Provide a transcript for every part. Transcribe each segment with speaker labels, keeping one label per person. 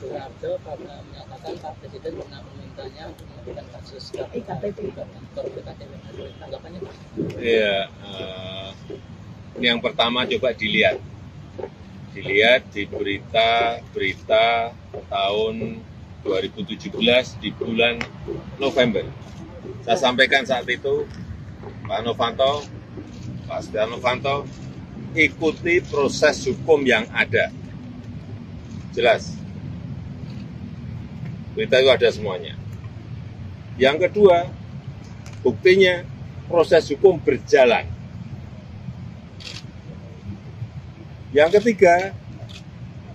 Speaker 1: Soeharto karena menyatakan Pak Presiden pernah memintanya untuk melakukan kasus iktp. Tanggapannya Pak?
Speaker 2: Iya, ini yang pertama coba dilihat di berita tahun 2017 di bulan November. Saya sampaikan saat itu, Pak Setia Novanto, ikuti proses hukum yang ada. Jelas. Berita itu ada semuanya. Yang kedua, buktinya proses hukum berjalan. Yang ketiga,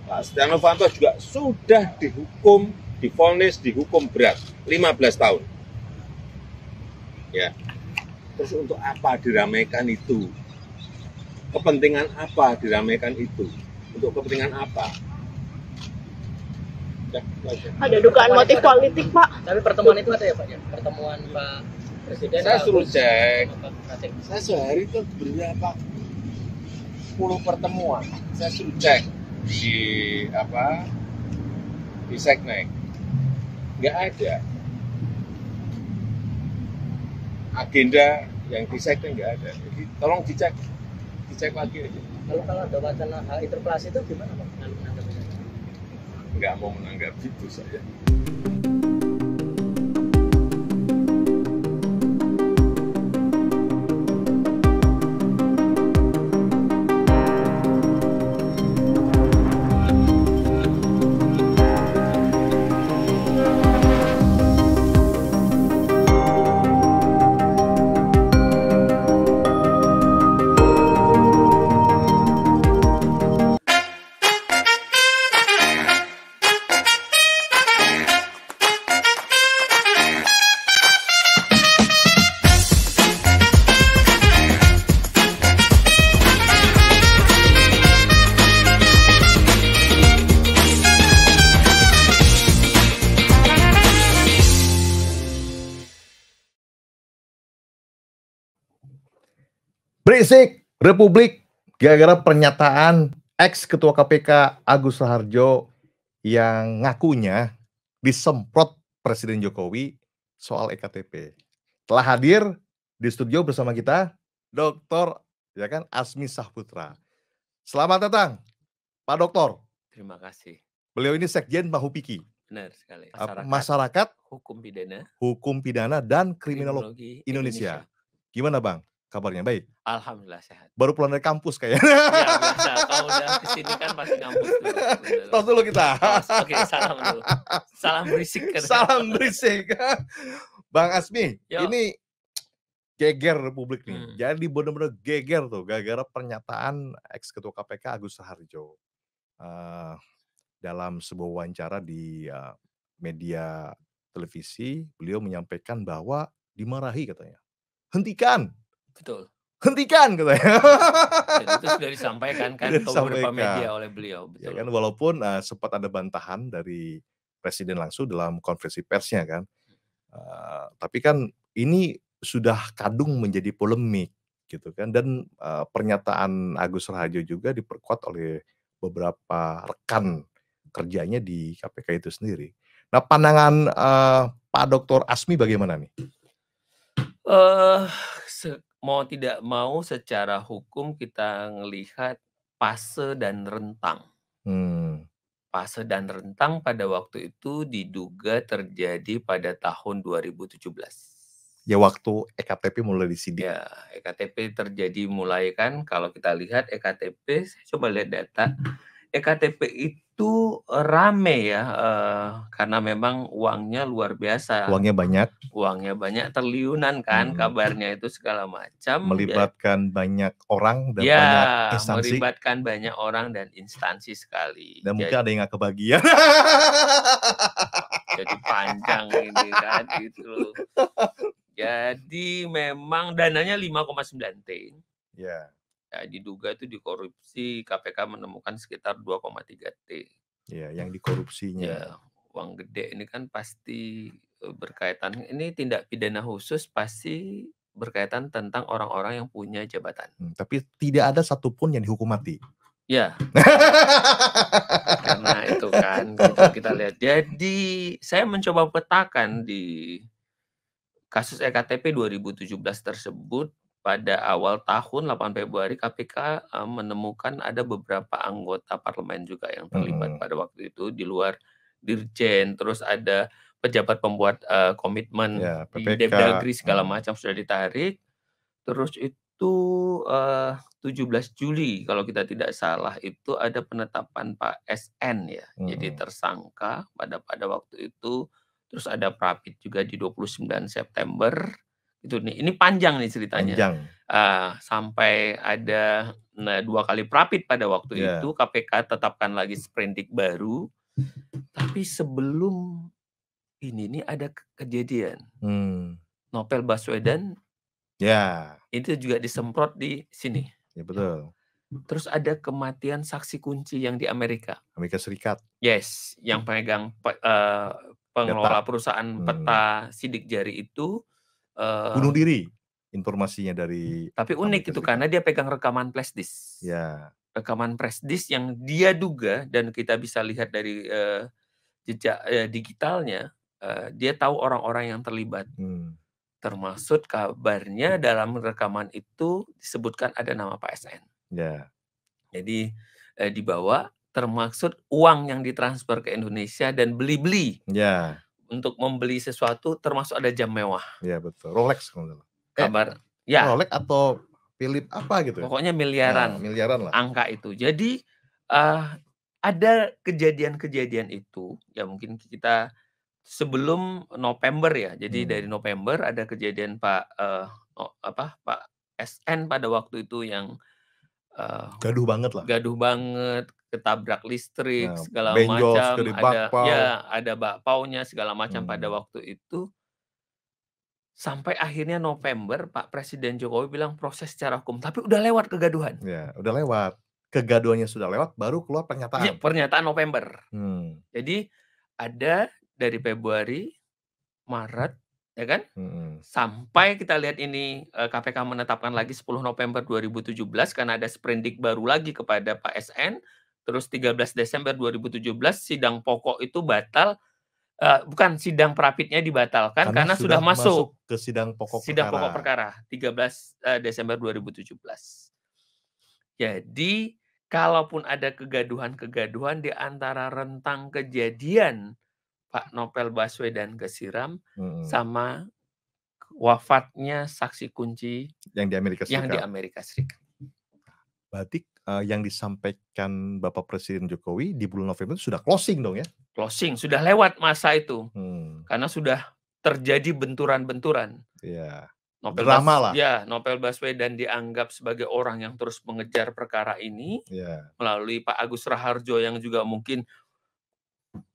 Speaker 2: Pak Setia Novanto juga sudah divonis dihukum berat, 15 tahun. Ya. Terus untuk apa diramaikan itu? Kepentingan apa diramaikan itu? Untuk kepentingan apa? Ya,
Speaker 3: ada dugaan motif politik, Pak.
Speaker 1: Tapi pertemuan itu ada ya, Pak? Ya? Pertemuan Pak Presiden.
Speaker 2: Saya suruh cek. Saya sehari itu berapa 10 pertemuan. Saya suruh cek di Seknek. Nggak ada. Agenda yang di Seknek nggak ada. Jadi tolong dicek lagi aja.
Speaker 1: Kalau ada wacana hal interpelasi itu gimana Pak?
Speaker 2: Nggak mau menanggapi itu saya.
Speaker 4: Berisik Republik gara-gara pernyataan ex-ketua KPK Agus Raharjo yang ngakunya disemprot Presiden Jokowi soal EKTP. Telah hadir di studio bersama kita Dr. Asmi Sahputra. Selamat datang Pak Doktor.
Speaker 5: Terima kasih.
Speaker 4: Beliau ini Sekjen Mahupiki.
Speaker 5: Benar sekali.
Speaker 4: Masyarakat
Speaker 5: Hukum Pidana
Speaker 4: dan Kriminologi Indonesia. Gimana Bang? Kabarnya baik?
Speaker 5: Alhamdulillah sehat.
Speaker 4: Baru pulang dari kampus kayaknya.
Speaker 5: Ya biasa, kalau udah kesini kan pasti kampus dulu.
Speaker 4: Tos dulu kita.
Speaker 5: Oke, salam dulu. Salam berisik.
Speaker 4: Salam berisik. Bang Asmi,
Speaker 5: Yo.
Speaker 4: Ini geger Republik nih. Jadi benar-benar geger tuh gara-gara pernyataan ex-ketua KPK Agus Raharjo. Dalam sebuah wawancara di media televisi, beliau menyampaikan bahwa dimarahi katanya.
Speaker 5: Betul.
Speaker 4: Hentikan katanya.
Speaker 5: Dan itu sudah disampaikan kan ke beberapa media oleh beliau. Betul.
Speaker 4: Ya kan, walaupun sempat ada bantahan dari Presiden langsung dalam konferensi persnya kan. Tapi kan ini sudah kadung menjadi polemik gitu kan. Dan pernyataan Agus Raharjo juga diperkuat oleh beberapa rekan kerjanya di KPK itu sendiri. Nah, pandangan Pak Dr. Asmi bagaimana nih?
Speaker 5: Mau tidak mau secara hukum kita melihat fase dan rentang. Fase dan rentang pada waktu itu diduga terjadi pada tahun 2017.
Speaker 4: Ya waktu EKTP mulai disidik.
Speaker 5: Ya, EKTP terjadi mulai kan kalau kita lihat EKTP, saya coba lihat data. EKTP itu rame ya, karena memang uangnya luar biasa.
Speaker 4: Uangnya banyak,
Speaker 5: triliunan kan kabarnya itu segala macam.
Speaker 4: Melibatkan banyak orang dan banyak instansi.
Speaker 5: Melibatkan banyak orang dan instansi sekali.
Speaker 4: Dan mungkin ada yang nggak kebagian.
Speaker 5: Jadi panjang ini kan gitu loh. Jadi memang dananya 5,9 T.
Speaker 4: Ya.
Speaker 5: Ya, diduga itu dikorupsi, KPK menemukan sekitar 2,3 T.
Speaker 4: Ya, yang dikorupsinya.
Speaker 5: Ya, uang gede ini kan pasti berkaitan, ini tindak pidana khusus pasti berkaitan tentang orang-orang yang punya jabatan.
Speaker 4: Tapi tidak ada satupun yang dihukum mati.
Speaker 5: Ya. Karena itu kan kita lihat. Jadi saya mencoba petakan di kasus EKTP 2017 tersebut. Pada awal tahun 8 Februari KPK menemukan ada beberapa anggota parlemen juga yang terlibat pada waktu itu di luar dirjen, terus ada pejabat pembuat komitmen
Speaker 4: Ya,
Speaker 5: di
Speaker 4: PPK.
Speaker 5: Depdagri segala macam sudah ditarik. Terus itu 17 Juli kalau kita tidak salah itu ada penetapan Pak SN ya, jadi tersangka pada waktu itu. Terus ada Prapit juga di 29 September. Itu nih, ini panjang nih ceritanya.
Speaker 4: Panjang.
Speaker 5: Sampai ada 2 kali Prapit pada waktu itu, KPK tetapkan lagi sprindik baru. Tapi sebelum ini ada kejadian. Novel Baswedan itu juga disemprot di sini.
Speaker 4: Ya betul.
Speaker 5: Terus ada kematian saksi kunci yang di Amerika
Speaker 4: Serikat.
Speaker 5: Yes, yang pemegang pengelola perusahaan peta sidik jari itu
Speaker 4: bunuh diri. Informasinya dari
Speaker 5: tapi unik itu karena dia pegang rekaman flash disk.
Speaker 4: Ya.
Speaker 5: Rekaman flash disk yang dia duga dan kita bisa lihat dari jejak digitalnya, dia tahu orang-orang yang terlibat. Termasuk kabarnya dalam rekaman itu disebutkan ada nama Pak SN.
Speaker 4: Ya.
Speaker 5: Jadi dibawa termaksud uang yang ditransfer ke Indonesia dan beli-beli.
Speaker 4: Ya.
Speaker 5: Untuk membeli sesuatu termasuk ada jam mewah.
Speaker 4: Ya betul. Rolex kalau
Speaker 5: kabar ya.
Speaker 4: Rolex atau Philip apa gitu.
Speaker 5: Pokoknya miliaran.
Speaker 4: Nah, miliaran lah.
Speaker 5: Angka itu. Jadi ada kejadian-kejadian itu ya mungkin kita sebelum November ya. Jadi dari November ada kejadian Pak SN pada waktu itu yang
Speaker 4: gaduh banget lah.
Speaker 5: Gaduh banget, ketabrak listrik segala
Speaker 4: benjol,
Speaker 5: macam, ada bakpaunya segala macam pada waktu itu. Sampai akhirnya November Pak Presiden Jokowi bilang proses secara hukum, tapi udah lewat kegaduhan.
Speaker 4: Ya, udah lewat. Kegaduhannya sudah lewat, baru keluar pernyataan.
Speaker 5: Ya, pernyataan November. Jadi ada dari Februari, Maret, ya kan? Sampai kita lihat ini KPK menetapkan lagi 10 November 2017 karena ada sprindik baru lagi kepada Pak SN. Terus 13 Desember 2017 sidang pokok itu batal. Bukan, sidang Prapitnya dibatalkan karena sudah masuk
Speaker 4: ke sidang pokok
Speaker 5: perkara 13 Desember 2017. Jadi kalaupun ada kegaduhan-kegaduhan di antara rentang kejadian Pak Novel Baswedan kesiram sama wafatnya saksi kunci
Speaker 4: yang di Amerika Serikat. Berarti yang disampaikan Bapak Presiden Jokowi di bulan November itu sudah closing dong ya?
Speaker 5: Closing, sudah lewat masa itu. Karena sudah terjadi benturan-benturan.
Speaker 4: Iya.
Speaker 5: Drama lah. Ya, Novel Baswedan dianggap sebagai orang yang terus mengejar perkara ini. Melalui Pak Agus Raharjo yang juga mungkin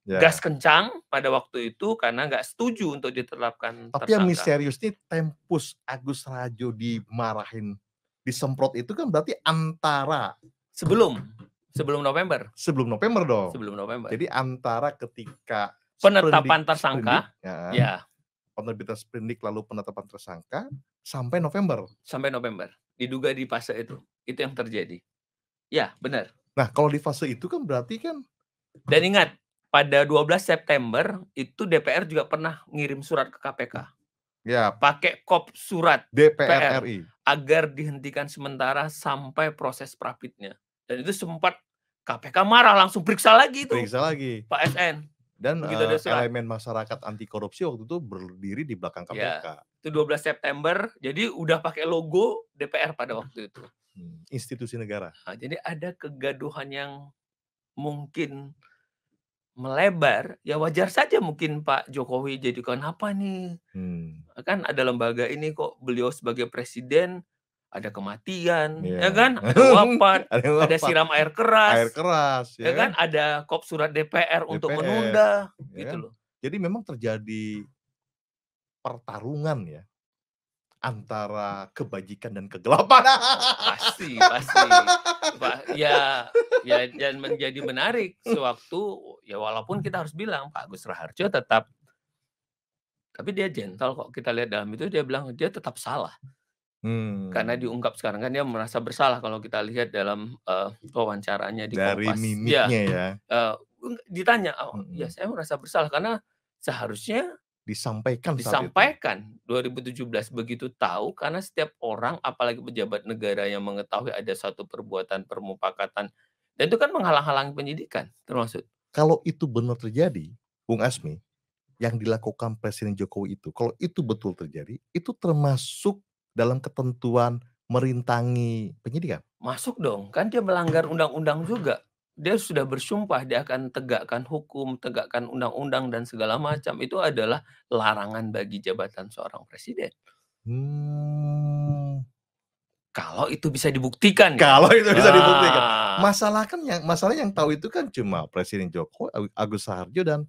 Speaker 5: gas kencang pada waktu itu karena nggak setuju untuk ditetapkan tersangka.
Speaker 4: Tapi yang misterius ini tempus Agus Raharjo dimarahin, disemprot itu kan berarti antara
Speaker 5: sebelum November.
Speaker 4: Sebelum November dong.
Speaker 5: Sebelum November.
Speaker 4: Jadi antara ketika
Speaker 5: penetapan tersangka,
Speaker 4: penerbitan sprindik lalu penetapan tersangka sampai November.
Speaker 5: Sampai November. Diduga di fase itu. Itu yang terjadi. Ya, benar.
Speaker 4: Nah, kalau di fase itu kan berarti kan.
Speaker 5: Dan ingat, pada 12 September itu DPR juga pernah ngirim surat ke KPK.
Speaker 4: Ya,
Speaker 5: pakai kop surat
Speaker 4: DPR RI
Speaker 5: agar dihentikan sementara sampai proses Prapitnya. Dan itu sempat KPK marah langsung periksa lagi itu. Pak SN.
Speaker 4: Dan elemen masyarakat anti korupsi waktu itu berdiri di belakang KPK.
Speaker 5: Ya, itu 12 September. Jadi udah pakai logo DPR pada waktu itu.
Speaker 4: Institusi negara.
Speaker 5: Nah, jadi ada kegaduhan yang mungkin melebar, ya wajar saja mungkin Pak Jokowi jadi kenapa nih? Kan ada lembaga ini kok beliau sebagai presiden ada kematian, ya kan? Ada wafat, ada siram air keras, ya kan? Ada kop surat DPR untuk menunda, gitu loh.
Speaker 4: Jadi memang terjadi pertarungan ya antara kebajikan dan kegelapan.
Speaker 5: Pasti. Ya, dan menjadi menarik sewaktu ya walaupun kita harus bilang Pak Agus Raharjo tetap, tapi dia gentle kok kita lihat dalam itu dia bilang dia tetap salah. Karena diungkap sekarang kan dia merasa bersalah kalau kita lihat dalam wawancaranya di
Speaker 4: Dari
Speaker 5: Kompas.
Speaker 4: mimiknya ya.
Speaker 5: Ditanya, ya saya merasa bersalah karena seharusnya
Speaker 4: Disampaikan saat itu.
Speaker 5: disampaikan 2017 begitu tahu, karena setiap orang apalagi pejabat negara yang mengetahui ada satu perbuatan permufakatan dan itu kan menghalang-halangi penyidikan termasuk.
Speaker 4: Kalau itu benar terjadi, Bung Asmi, yang dilakukan Presiden Jokowi itu, kalau itu betul terjadi, itu termasuk dalam ketentuan merintangi penyidikan?
Speaker 5: Masuk dong, kan dia melanggar undang-undang juga. Dia sudah bersumpah dia akan tegakkan hukum, tegakkan undang-undang dan segala macam. Itu adalah larangan bagi jabatan seorang presiden. Kalau itu bisa dibuktikan.
Speaker 4: Kalau itu bisa dibuktikan. Masalah yang tahu itu kan cuma Presiden Jokowi, Agus Raharjo dan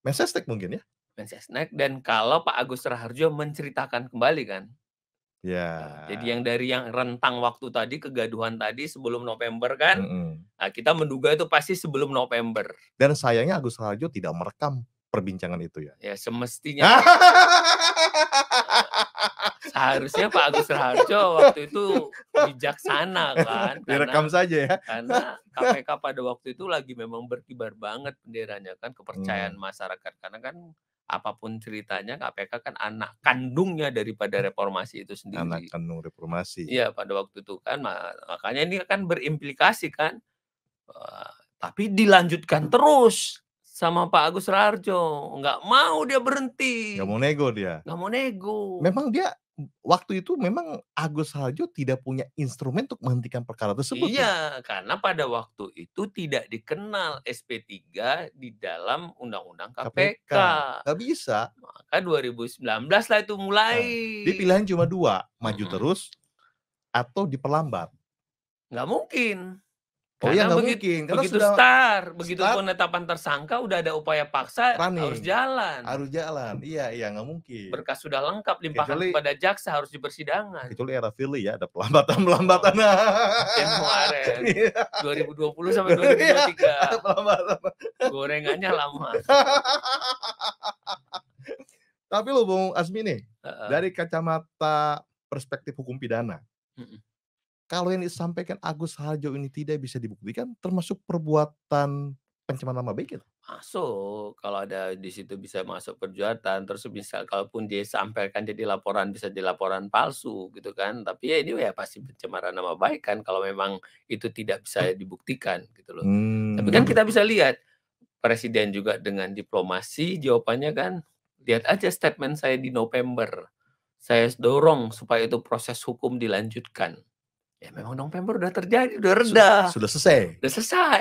Speaker 4: Mensesnek mungkin ya.
Speaker 5: Mensesnek, dan kalau Pak Agus Raharjo menceritakan kembali kan.
Speaker 4: Ya.
Speaker 5: Jadi yang dari yang rentang waktu tadi, kegaduhan tadi sebelum November kan. Nah, kita menduga itu pasti sebelum November.
Speaker 4: Dan sayangnya Agus Raharjo tidak merekam perbincangan itu ya.
Speaker 5: Ya semestinya. Seharusnya Pak Agus Raharjo waktu itu bijaksana kan.
Speaker 4: Direkam saja ya.
Speaker 5: Karena KPK pada waktu itu lagi memang berkibar banget benderanya kan, kepercayaan masyarakat. Karena kan apapun ceritanya KPK kan anak kandungnya daripada reformasi itu sendiri.
Speaker 4: Anak kandung reformasi.
Speaker 5: Iya pada waktu itu kan, makanya ini kan berimplikasi kan. Tapi dilanjutkan terus sama Pak Agus Raharjo. Nggak mau dia berhenti.
Speaker 4: Nggak mau nego dia.
Speaker 5: Nggak mau nego.
Speaker 4: Memang dia waktu itu memang Agus Raharjo tidak punya instrumen untuk menghentikan perkara tersebut.
Speaker 5: Iya, karena pada waktu itu tidak dikenal SP3 di dalam Undang-Undang KPK.
Speaker 4: Nggak bisa.
Speaker 5: Maka 2019 lah itu mulai.
Speaker 4: Dia pilihan cuma dua, maju terus atau diperlambat.
Speaker 5: Nggak mungkin.
Speaker 4: Karena
Speaker 5: begitu penetapan tersangka udah ada upaya paksa, harus jalan.
Speaker 4: Iya, nggak mungkin.
Speaker 5: Berkas sudah lengkap, limpahkan kepada jaksa, harus di persidangan.
Speaker 4: Kecuali era Firly ya, ada pelambatan.
Speaker 5: Kemarin 2020 sampai 2023. Gorengannya lama.
Speaker 4: Tapi lo Bung Asmi nih, dari kacamata perspektif hukum pidana, kalau yang disampaikan Agus Raharjo ini tidak bisa dibuktikan, termasuk perbuatan pencemaran nama baik itu?
Speaker 5: Masuk, kalau ada di situ bisa masuk perbuatan, terus misal kalaupun dia sampaikan jadi laporan, bisa jadi laporan palsu gitu kan. Tapi ya ini ya pasti pencemaran nama baik kan, kalau memang itu tidak bisa dibuktikan gitu loh. Tapi kan kita bisa lihat, Presiden juga dengan diplomasi jawabannya kan, lihat aja statement saya di November. Saya dorong supaya itu proses hukum dilanjutkan. Ya memang November udah terjadi, udah reda.
Speaker 4: Sudah selesai.
Speaker 5: Udah selesai.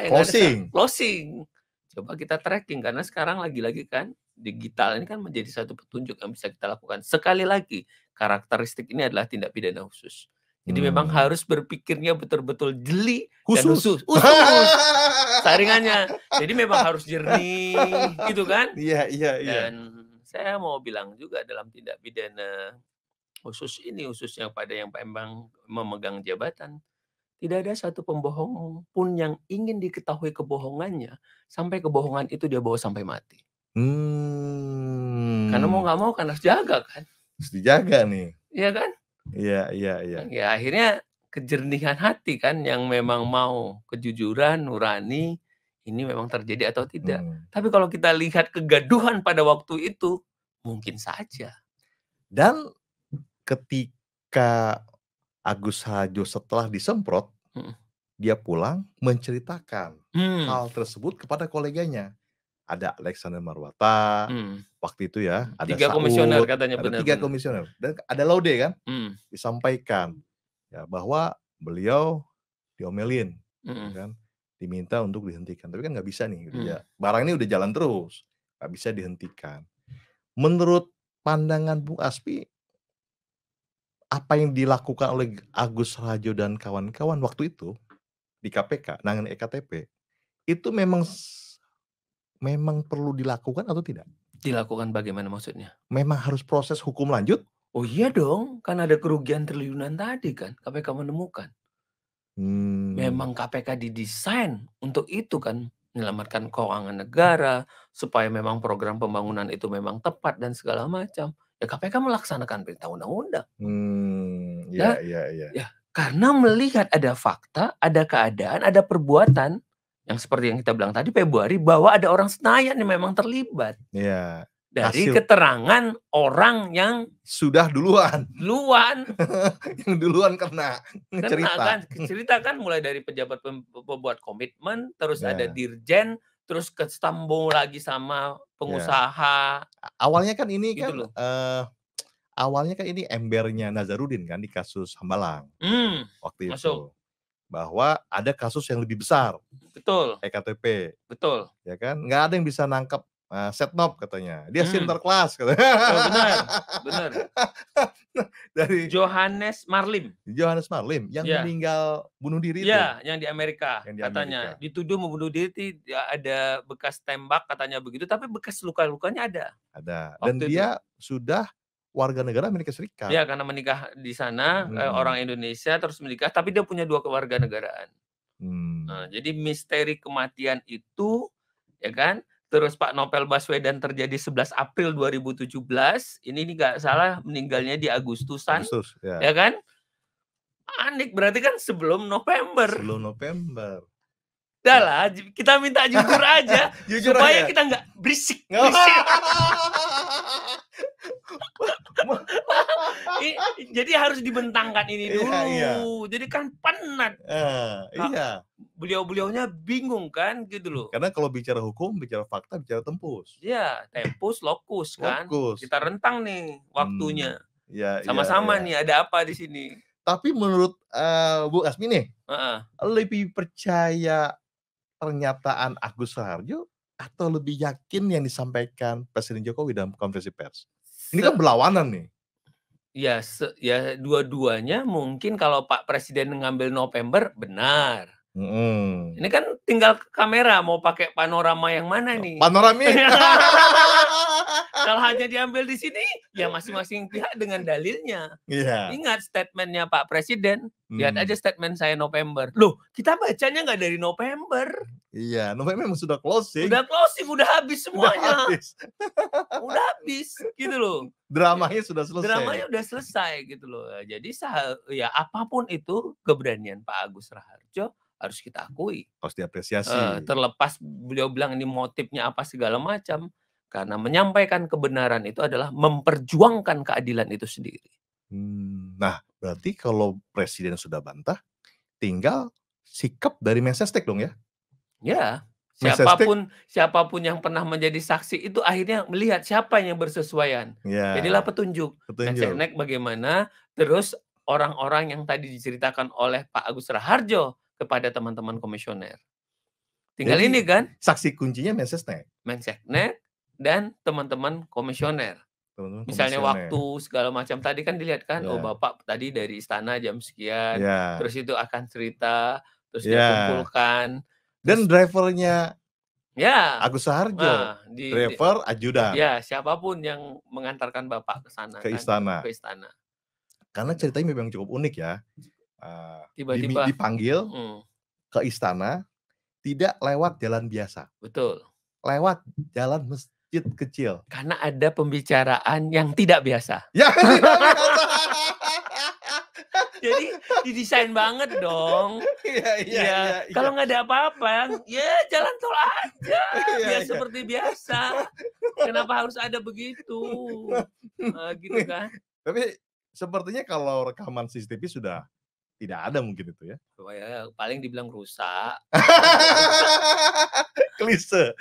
Speaker 5: Closing. Coba kita tracking, karena sekarang lagi-lagi kan digital ini kan menjadi satu petunjuk yang bisa kita lakukan. Sekali lagi, karakteristik ini adalah tindak pidana khusus. Jadi memang harus berpikirnya betul-betul jeli dan khusus. Saringannya. Jadi memang harus jernih gitu kan.
Speaker 4: Iya.
Speaker 5: Dan saya mau bilang juga dalam tindak pidana khususnya pada yang memang memegang jabatan, tidak ada satu pembohong pun yang ingin diketahui kebohongannya sampai kebohongan itu dia bawa sampai mati. Karena mau nggak mau kan harus jaga kan.
Speaker 4: Harus dijaga nih.
Speaker 5: Iya kan?
Speaker 4: Iya.
Speaker 5: Ya akhirnya kejernihan hati kan yang memang mau kejujuran, nurani, ini memang terjadi atau tidak. Tapi kalau kita lihat kegaduhan pada waktu itu, mungkin saja.
Speaker 4: Dan ketika Agus Raharjo setelah disemprot, dia pulang menceritakan hal tersebut kepada koleganya. Ada Alexander Marwata, waktu itu ya, ada
Speaker 5: 3 komisioner katanya,
Speaker 4: ada 3 komisioner, dan ada Laude kan, disampaikan ya bahwa beliau diomelin, kan, diminta untuk dihentikan, tapi kan nggak bisa nih, barang ini udah jalan terus, nggak bisa dihentikan. Menurut pandangan Bung Asmi, apa yang dilakukan oleh Agus Raharjo dan kawan-kawan waktu itu di KPK, nangani EKTP, itu memang perlu dilakukan atau tidak?
Speaker 5: Dilakukan bagaimana maksudnya?
Speaker 4: Memang harus proses hukum lanjut?
Speaker 5: Oh iya dong, kan ada kerugian triliunan tadi kan, KPK menemukan. Memang KPK didesain untuk itu kan, menyelamatkan keuangan negara, supaya memang program pembangunan itu memang tepat dan segala macam. Ya KPK melaksanakan perintah undang-undang.
Speaker 4: Iya.
Speaker 5: Ya, karena melihat ada fakta, ada keadaan, ada perbuatan yang seperti yang kita bilang tadi Februari bahwa ada orang Senayan yang memang terlibat.
Speaker 4: Iya.
Speaker 5: Dari keterangan orang yang
Speaker 4: sudah duluan.
Speaker 5: Yang
Speaker 4: duluan kena
Speaker 5: cerita kan mulai dari pejabat pembuat komitmen, terus ada dirjen, terus ketambung lagi sama pengusaha.
Speaker 4: Awalnya kan ini
Speaker 5: gitu
Speaker 4: awalnya kan ini embernya Nazarudin kan di kasus Hambalang. Waktu itu. Bahwa ada kasus yang lebih besar.
Speaker 5: Betul.
Speaker 4: EKTP.
Speaker 5: Betul.
Speaker 4: Ya kan? Nggak ada yang bisa nangkap Setnov katanya. Dia sinterklas katanya.
Speaker 5: Benar.
Speaker 4: Dari
Speaker 5: Johannes Marlim
Speaker 4: yang meninggal bunuh diri itu.
Speaker 5: Iya, yang di Amerika katanya. Dituduh membunuh diri, ada bekas tembak katanya begitu, tapi bekas luka-lukanya ada.
Speaker 4: Dan dia sudah warga negara Amerika Serikat.
Speaker 5: Ya, karena menikah di sana, orang Indonesia terus menikah, tapi dia punya 2 kewarganegaraan. Nah, jadi misteri kematian itu, ya kan? Terus Pak Novel Baswedan terjadi 11 April 2017. Ini nggak salah meninggalnya di Agustusan. Ya kan? Panik berarti kan sebelum November. Udah lah, kita minta jujur aja. supaya kita nggak berisik. Jadi harus dibentangkan ini dulu. Jadi kan penat. Beliau-beliaunya bingung kan gitu loh.
Speaker 4: Karena kalau bicara hukum, bicara fakta, bicara tempus.
Speaker 5: Iya, tempus, lokus kan. Kita rentang nih waktunya. Sama-sama nih ada apa di sini.
Speaker 4: Tapi menurut Bu Asmi nih, lebih percaya pernyataan Agus Raharjo atau lebih yakin yang disampaikan Presiden Jokowi dalam konferensi pers? Ini kan berlawanan nih.
Speaker 5: Ya, dua-duanya mungkin kalau Pak Presiden ngambil November benar. Ini kan tinggal kamera mau pakai panorama yang mana nih?
Speaker 4: Panoramik.
Speaker 5: Kalau hanya diambil di sini, ya masing-masing pihak dengan dalilnya. Ingat statementnya Pak Presiden. Lihat aja statement saya November. Loh, kita bacanya nggak dari November.
Speaker 4: Iya, November memang sudah closing.
Speaker 5: Udah habis semuanya. Udah habis, gitu loh.
Speaker 4: Dramanya sudah selesai.
Speaker 5: Gitu loh. Jadi ya apapun itu keberanian Pak Agus Raharjo harus kita akui.
Speaker 4: Harus diapresiasi.
Speaker 5: Terlepas beliau bilang ini motifnya apa segala macam. Karena menyampaikan kebenaran itu adalah memperjuangkan keadilan itu sendiri.
Speaker 4: Nah, berarti kalau Presiden sudah bantah, tinggal sikap dari Mensesnek dong ya?
Speaker 5: Ya, siapapun yang pernah menjadi saksi itu akhirnya melihat siapa yang bersesuaian. Jadilah petunjuk. Mensesnek bagaimana, terus orang-orang yang tadi diceritakan oleh Pak Agus Raharjo kepada teman-teman komisioner. Tinggal ini kan.
Speaker 4: Saksi kuncinya Mensesnek
Speaker 5: dan teman-teman komisioner. Misalnya waktu segala macam tadi kan dilihat kan, oh Bapak tadi dari istana jam sekian, terus itu akan cerita, terus dikumpulkan.
Speaker 4: Dan drivernya Agus Raharjo, driver ajudan.
Speaker 5: Ya, siapapun yang mengantarkan Bapak ke sana.
Speaker 4: Ke istana. Karena ceritanya memang cukup unik ya. Tiba-tiba dipanggil ke istana, tidak lewat jalan biasa.
Speaker 5: Betul.
Speaker 4: Lewat jalan masjid kecil.
Speaker 5: Karena ada pembicaraan yang tidak biasa. Jadi didesain banget dong. Kalau nggak ada apa-apa, ya jalan tol aja. Seperti biasa. Kenapa harus ada begitu? Gitu kan.
Speaker 4: Tapi sepertinya kalau rekaman CCTV sudah tidak ada mungkin itu ya.
Speaker 5: Paling dibilang rusak.
Speaker 4: Klise.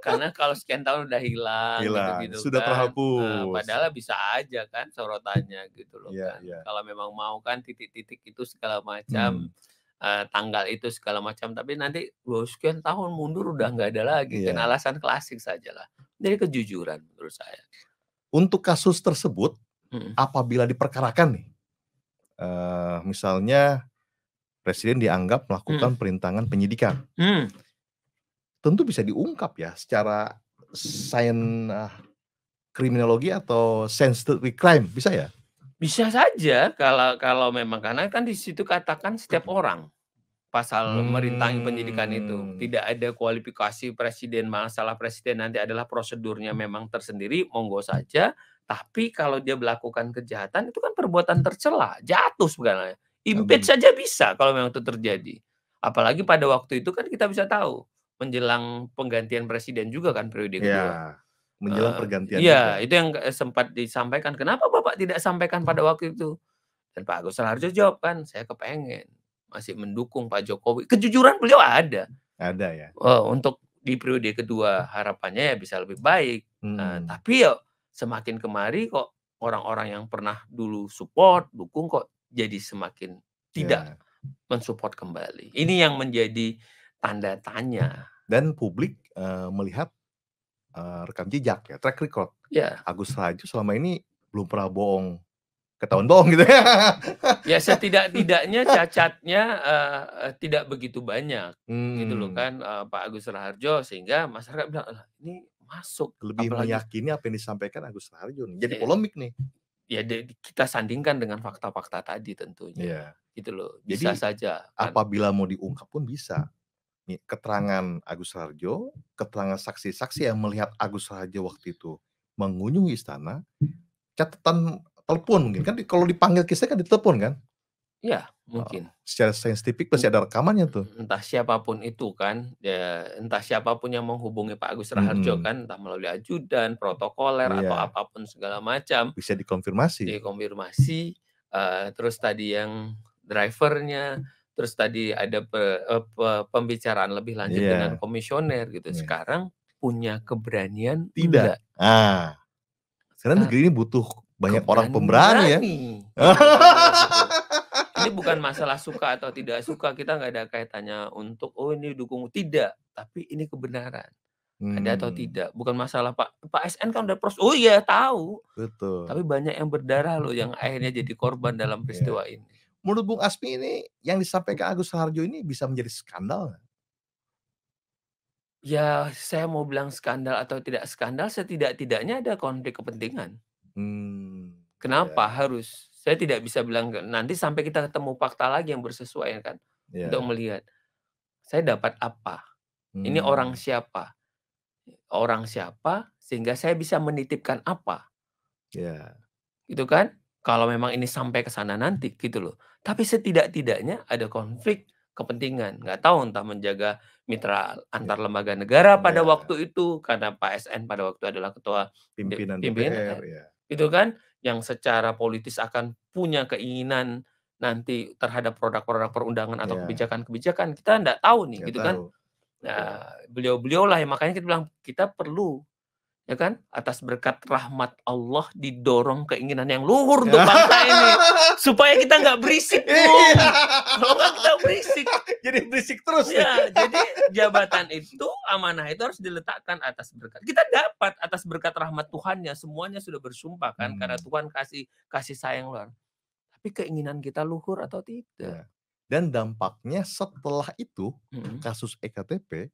Speaker 5: Karena kalau sekian tahun udah hilang gitu
Speaker 4: sudah
Speaker 5: kan.
Speaker 4: terhapus.
Speaker 5: Padahal bisa aja kan sorotannya gitu loh kan. Kalau memang mau kan titik-titik itu segala macam, tanggal itu segala macam, tapi nanti sekian tahun mundur udah nggak ada lagi. Kan alasan klasik sajalah. Jadi kejujuran menurut saya.
Speaker 4: Untuk kasus tersebut, apabila diperkarakan nih, misalnya Presiden dianggap melakukan perintangan penyidikan. Tentu bisa diungkap ya secara kriminologi atau statutory crime, bisa ya?
Speaker 5: Bisa saja kalau memang, karena kan di situ katakan setiap orang. pasal merintangi penyidikan itu. Tidak ada kualifikasi presiden, masalah presiden nanti adalah prosedurnya memang tersendiri, monggo saja. Tapi kalau dia melakukan kejahatan itu kan perbuatan tercela, jatuh sebenarnya. Impeach saja bisa kalau memang itu terjadi. Apalagi pada waktu itu kan kita bisa tahu menjelang penggantian presiden juga kan periode kedua.
Speaker 4: Ya, menjelang pergantian
Speaker 5: Iya,
Speaker 4: juga.
Speaker 5: itu yang sempat disampaikan. Kenapa Bapak tidak sampaikan pada waktu itu? Dan Pak Agus Raharjo jawab kan, saya kepengen masih mendukung Pak Jokowi. Kejujuran beliau ada.
Speaker 4: Ada ya.
Speaker 5: Untuk di periode kedua harapannya ya bisa lebih baik. Tapi ya semakin kemari kok orang-orang yang pernah dulu support, dukung kok jadi semakin tidak mensupport kembali. Ini yang menjadi tanda tanya.
Speaker 4: Dan publik melihat rekam jejak ya, track record.
Speaker 5: Ya.
Speaker 4: Agus Raharjo selama ini belum pernah bohong, ketahuan bohong gitu ya.
Speaker 5: Ya setidak-tidaknya cacatnya tidak begitu banyak gitu loh kan Pak Agus Raharjo, sehingga masyarakat bilang ini masuk.
Speaker 4: Lebih
Speaker 5: apalagi
Speaker 4: meyakini apa yang disampaikan Agus Raharjo nih. Jadi polemik nih.
Speaker 5: Ya kita sandingkan dengan fakta-fakta tadi tentunya. Gitu loh. Bisa
Speaker 4: Jadi,
Speaker 5: saja.
Speaker 4: Apabila mau diungkap pun bisa. Nih, keterangan Agus Raharjo, keterangan saksi-saksi yang melihat Agus Raharjo waktu itu mengunjungi istana, catatan telepon mungkin kan kalau dipanggil kisah kan ditelepon kan?
Speaker 5: Ya, mungkin.
Speaker 4: Secara saintifik pasti ada rekamannya tuh.
Speaker 5: Entah siapapun itu kan, ya entah siapapun yang menghubungi Pak Agus Raharjo kan, entah melalui ajudan, protokoler atau apapun segala macam.
Speaker 4: Bisa dikonfirmasi.
Speaker 5: Dikonfirmasi. Terus tadi yang drivernya, terus tadi ada pembicaraan lebih lanjut dengan komisioner gitu. Sekarang punya keberanian
Speaker 4: tidak? Karena negeri ini butuh banyak orang pemberani ya.
Speaker 5: Ini bukan masalah suka atau tidak suka, kita nggak ada kaitannya untuk ini dukung, tidak, tapi ini kebenaran. Ada atau tidak, bukan masalah Pak SN kan udah oh iya tahu.
Speaker 4: Betul.
Speaker 5: Tapi banyak yang berdarah loh yang akhirnya jadi korban dalam peristiwa ini.
Speaker 4: Menurut Bung Asmi ini yang disampaikan Agus Raharjo ini bisa menjadi skandal nggak?
Speaker 5: Ya, saya mau bilang skandal atau tidak skandal, setidak-tidaknya ada konflik kepentingan. Kenapa harus? Saya tidak bisa bilang nanti sampai kita ketemu fakta lagi yang bersesuaian kan, untuk melihat saya dapat apa, ini orang siapa, sehingga saya bisa menitipkan apa, gitu kan? Kalau memang ini sampai ke sana nanti, gitu loh. Tapi setidak-tidaknya ada konflik kepentingan, nggak tahu entah menjaga mitra antar lembaga negara pada waktu itu, karena Pak SN pada waktu adalah ketua
Speaker 4: pimpinan DPR,
Speaker 5: itu kan, yang secara politis akan punya keinginan nanti terhadap produk-produk perundangan atau kebijakan-kebijakan, kita nggak tahu nih, gitu kan. Nah, beliau-beliau lah yang makanya kita bilang kita perlu, ya kan, atas berkat rahmat Allah didorong keinginan yang luhur untuk bangsa ini supaya kita nggak berisik, kalau nggak kita berisik.
Speaker 4: Jadi berisik terus
Speaker 5: ya. Jadi jabatan itu, amanah itu harus diletakkan atas berkat. Kita dapat atas berkat rahmat Tuhannya, semuanya sudah bersumpah kan, karena Tuhan kasih sayang luar. Tapi keinginan kita luhur atau tidak?
Speaker 4: Dan dampaknya setelah itu kasus EKTP,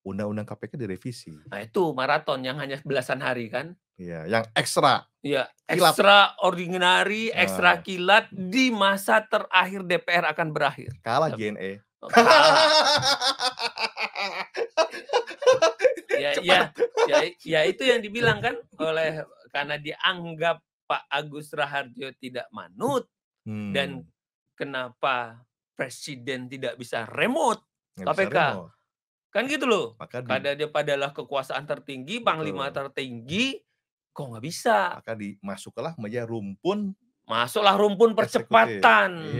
Speaker 4: Undang-Undang KPK direvisi.
Speaker 5: Nah itu maraton yang hanya belasan hari kan?
Speaker 4: Iya, yang ekstra.
Speaker 5: Iya, ekstra ordinary, ekstra kilat di masa terakhir DPR akan berakhir.
Speaker 4: Kalah JNE.
Speaker 5: Ya itu yang dibilang kan oleh, karena dianggap Pak Agus Raharjo tidak manut, dan kenapa Presiden tidak bisa remote KPK. Kan gitu loh. Karena dia padalah kekuasaan tertinggi, panglima tertinggi, kok nggak bisa.
Speaker 4: Maka masuklah rumpun.
Speaker 5: Masuklah rumpun percepatan.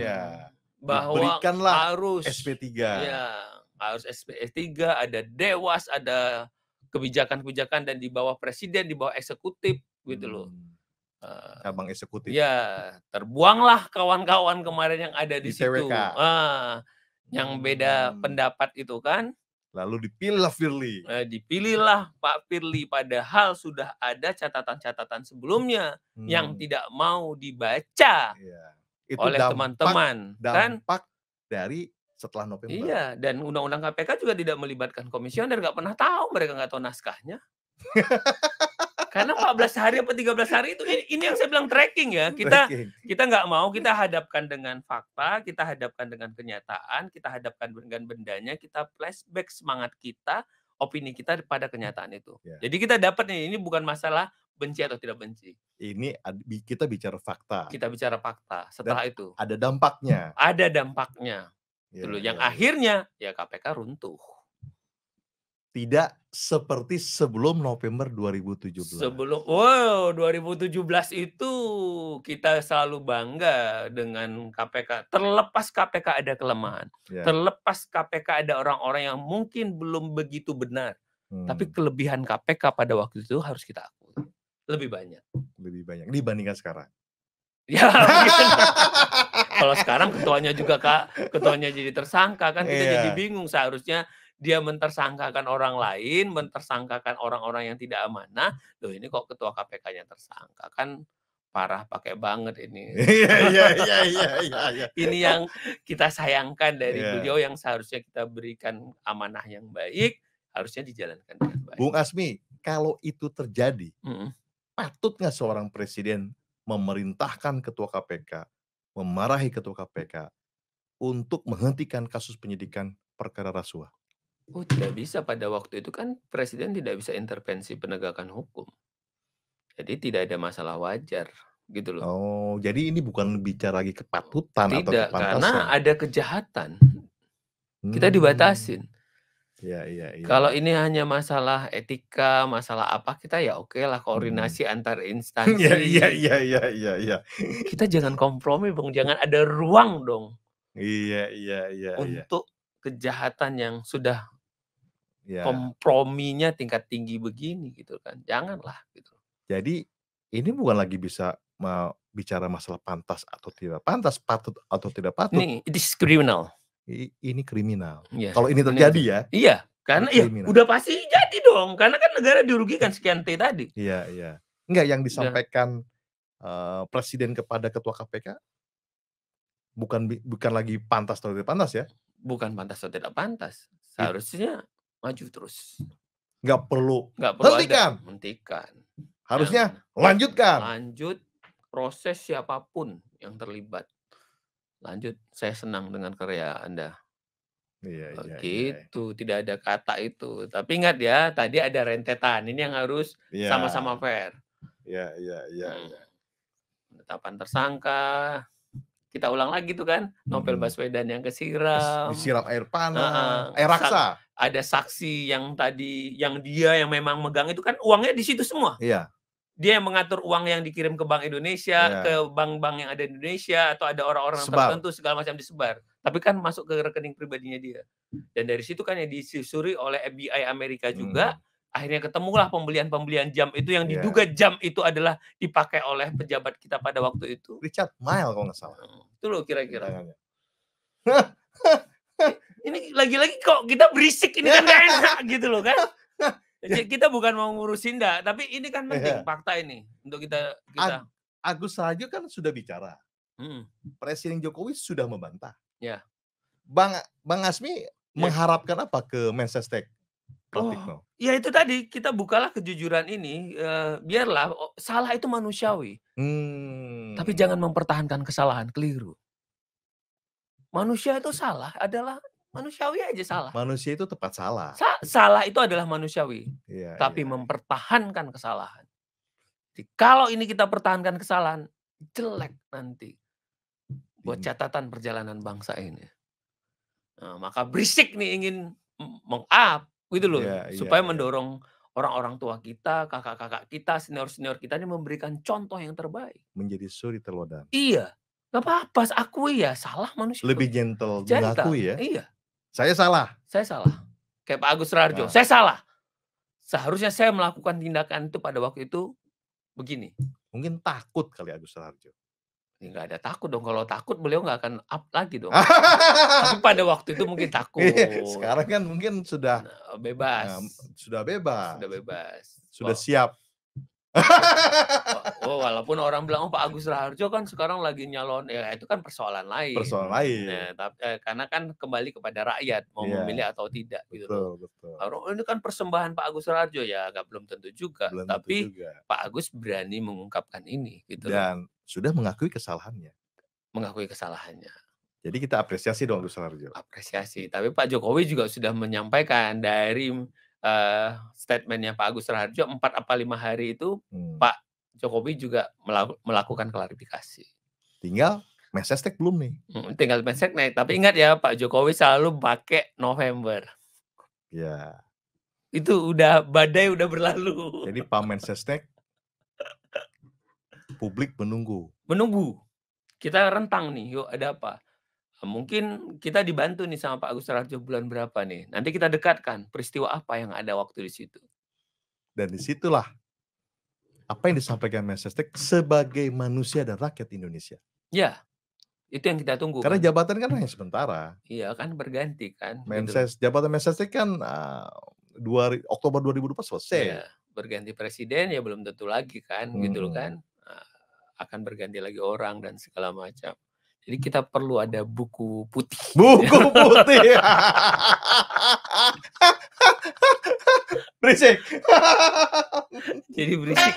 Speaker 5: Bahwa
Speaker 4: berikanlah
Speaker 5: harus
Speaker 4: SP3.
Speaker 5: Ya, harus SP3, ada dewas, ada kebijakan-kebijakan, dan di bawah presiden, di bawah eksekutif, gitu loh.
Speaker 4: Cabang eksekutif.
Speaker 5: Ya, terbuanglah kawan-kawan kemarin yang ada di situ. Yang beda pendapat itu kan.
Speaker 4: Lalu dipilihlah Firly.
Speaker 5: Dipilihlah Pak Firly, padahal sudah ada catatan-catatan sebelumnya yang tidak mau dibaca
Speaker 4: itu
Speaker 5: oleh teman-teman.
Speaker 4: Dampak dari setelah November.
Speaker 5: Iya, dan Undang-Undang KPK juga tidak melibatkan komisioner, nggak pernah tahu, mereka nggak tahu naskahnya. Karena 14 hari apa 13 hari itu ini yang saya bilang tracking ya. Kita nggak mau, kita hadapkan dengan fakta, kita hadapkan dengan kenyataan, kita hadapkan dengan bendanya, kita flashback semangat kita, opini kita pada kenyataan itu. Jadi kita dapat nih, ini bukan masalah benci atau tidak benci.
Speaker 4: Ini kita bicara fakta.
Speaker 5: Kita bicara fakta. Setelah itu
Speaker 4: ada dampaknya.
Speaker 5: Ada dampaknya. Yang akhirnya ya KPK runtuh.
Speaker 4: Tidak seperti sebelum November 2017.
Speaker 5: 2017 itu kita selalu bangga dengan KPK. Terlepas KPK ada kelemahan, terlepas KPK ada orang-orang yang mungkin belum begitu benar, tapi kelebihan KPK pada waktu itu harus kita akui. Lebih banyak dibandingkan sekarang. Ya, kalau sekarang ketuanya jadi tersangka kan, kita jadi bingung. Seharusnya dia mentersangkakan orang lain, mentersangkakan orang-orang yang tidak amanah. Loh, ini kok ketua KPK-nya tersangka, kan parah, pakai banget ini. Ini yang kita sayangkan dari beliau, yang seharusnya kita berikan amanah yang baik, harusnya dijalankan dengan baik.
Speaker 4: Bung Asmi, kalau itu terjadi, patut nggak seorang presiden memerintahkan ketua KPK, memarahi ketua KPK untuk menghentikan kasus penyidikan perkara rasuah?
Speaker 5: Oh, tidak bisa. Pada waktu itu kan presiden tidak bisa intervensi penegakan hukum. Jadi tidak ada masalah wajar, gitu loh.
Speaker 4: Oh, jadi ini bukan bicara lagi kepatutan atau
Speaker 5: Tidak,
Speaker 4: kepantasan.
Speaker 5: karena ada kejahatan. Kita dibatasin.
Speaker 4: Iya.
Speaker 5: Kalau ini hanya masalah etika, masalah apa, kita ya oke lah, koordinasi antar instansi.
Speaker 4: Iya.
Speaker 5: Kita jangan kompromi, Bung. Jangan ada ruang dong.
Speaker 4: Iya.
Speaker 5: Untuk kejahatan yang sudah komprominya tingkat tinggi begini, gitu kan. Janganlah, gitu.
Speaker 4: Jadi ini bukan lagi bisa bicara masalah pantas atau tidak pantas, patut atau tidak patut.
Speaker 5: Ini it is criminal.
Speaker 4: Ini kriminal.
Speaker 5: Ya,
Speaker 4: kalau ini terjadi ya.
Speaker 5: Iya, karena ya udah pasti jadi dong. Karena kan negara dirugikan sekian T tadi.
Speaker 4: Iya. Enggak, yang disampaikan presiden kepada ketua KPK bukan lagi pantas atau tidak pantas ya.
Speaker 5: Bukan pantas atau tidak pantas. Seharusnya maju terus.
Speaker 4: Nggak perlu
Speaker 5: hentikan.
Speaker 4: Harusnya lanjutkan.
Speaker 5: Lanjut proses siapapun yang terlibat. Lanjut, saya senang dengan karya Anda.
Speaker 4: Iya.
Speaker 5: Gitu, tidak ada kata itu. Tapi ingat ya, tadi ada rentetan. Ini yang harus sama-sama fair.
Speaker 4: Iya.
Speaker 5: Penetapan tersangka. Kita ulang lagi tuh kan, Novel Baswedan yang disiram
Speaker 4: air panas, air raksa.
Speaker 5: Ada saksi yang tadi, yang memang megang itu kan uangnya di situ semua.
Speaker 4: Iya.
Speaker 5: Dia yang mengatur uang yang dikirim ke Bank Indonesia, ke bank-bank yang ada di Indonesia, atau ada orang-orang tertentu segala macam disebar. Tapi kan masuk ke rekening pribadinya dia. Dan dari situ kan yang disusuri oleh FBI Amerika juga. Akhirnya ketemulah pembelian jam itu yang diduga jam itu adalah dipakai oleh pejabat kita pada waktu itu.
Speaker 4: Richard Mille kalau nggak salah.
Speaker 5: Itu loh kira-kira. Ini lagi-lagi kok kita berisik, ini kan gak enak gitu loh kan. Kita bukan mau ngurusin tapi ini kan penting fakta ini untuk kita.
Speaker 4: Agus Raharjo kan sudah bicara. Presiden Jokowi sudah membantah.
Speaker 5: Ya.
Speaker 4: Bang Asmi mengharapkan apa ke Mensesnek?
Speaker 5: Ya itu tadi, kita bukalah kejujuran ini, biarlah salah itu manusiawi. Tapi jangan mempertahankan kesalahan, keliru. Manusia itu salah adalah manusiawi aja salah.
Speaker 4: Manusia itu tepat salah.
Speaker 5: Salah itu adalah manusiawi. Tapi mempertahankan kesalahan. Jadi, kalau ini kita pertahankan kesalahan, jelek nanti buat catatan perjalanan bangsa ini. Nah, maka berisik nih ingin meng-up gitu loh, supaya mendorong orang-orang tua kita, kakak-kakak kita, senior-senior kita ini memberikan contoh yang terbaik.
Speaker 4: Menjadi suri teladan.
Speaker 5: Iya, nggak apa-apa, akui ya salah manusia.
Speaker 4: Lebih gentle mengakui ya.
Speaker 5: Iya.
Speaker 4: Saya salah.
Speaker 5: Kayak Pak Agus Raharjo, saya salah. Seharusnya saya melakukan tindakan itu pada waktu itu begini.
Speaker 4: Mungkin takut kali Agus Raharjo.
Speaker 5: Nggak ada takut dong. Kalau takut beliau nggak akan up lagi dong. Tapi pada waktu itu mungkin takut.
Speaker 4: Sekarang kan mungkin sudah
Speaker 5: bebas.
Speaker 4: Sudah bebas.
Speaker 5: Sudah bebas.
Speaker 4: Sudah siap.
Speaker 5: Walaupun orang bilang, oh Pak Agus Raharjo kan sekarang lagi nyalon, ya itu kan persoalan lain.
Speaker 4: Persoalan lain.
Speaker 5: Nah, karena kan kembali kepada rakyat mau memilih atau tidak gitu loh.
Speaker 4: Betul.
Speaker 5: Ini kan persembahan Pak Agus Raharjo, ya belum tentu juga. Tapi Pak Agus berani mengungkapkan ini gitu
Speaker 4: dan sudah mengakui kesalahannya. Jadi kita apresiasi dong Agus Raharjo.
Speaker 5: Apresiasi. Tapi Pak Jokowi juga sudah menyampaikan dari statementnya Pak Agus Raharjo 4 apa 5 hari itu Pak Jokowi juga melakukan klarifikasi.
Speaker 4: Tinggal Mensesnek belum nih.
Speaker 5: Tinggal Mensesnek. Tapi ingat ya, Pak Jokowi selalu pakai November.
Speaker 4: Ya.
Speaker 5: Itu badai udah berlalu.
Speaker 4: Jadi Pak Mensesnek publik menunggu.
Speaker 5: Kita rentang nih, yuk ada apa? Mungkin kita dibantu nih sama Pak Agus Raharjo bulan berapa nih. Nanti kita dekatkan peristiwa apa yang ada waktu di situ.
Speaker 4: Dan disitulah apa yang disampaikan Mensesnek sebagai manusia dan rakyat Indonesia.
Speaker 5: Ya, itu yang kita tunggu.
Speaker 4: Karena jabatan kan hanya sementara.
Speaker 5: Iya kan, berganti kan.
Speaker 4: Jabatan Mensesnek kan Oktober 2024 selesai.
Speaker 5: Ya, berganti presiden ya belum tentu lagi kan, gitu loh kan. Akan berganti lagi orang dan segala macam. Jadi kita perlu ada buku putih.
Speaker 4: Buku putih.
Speaker 5: Berisik. Jadi berisik.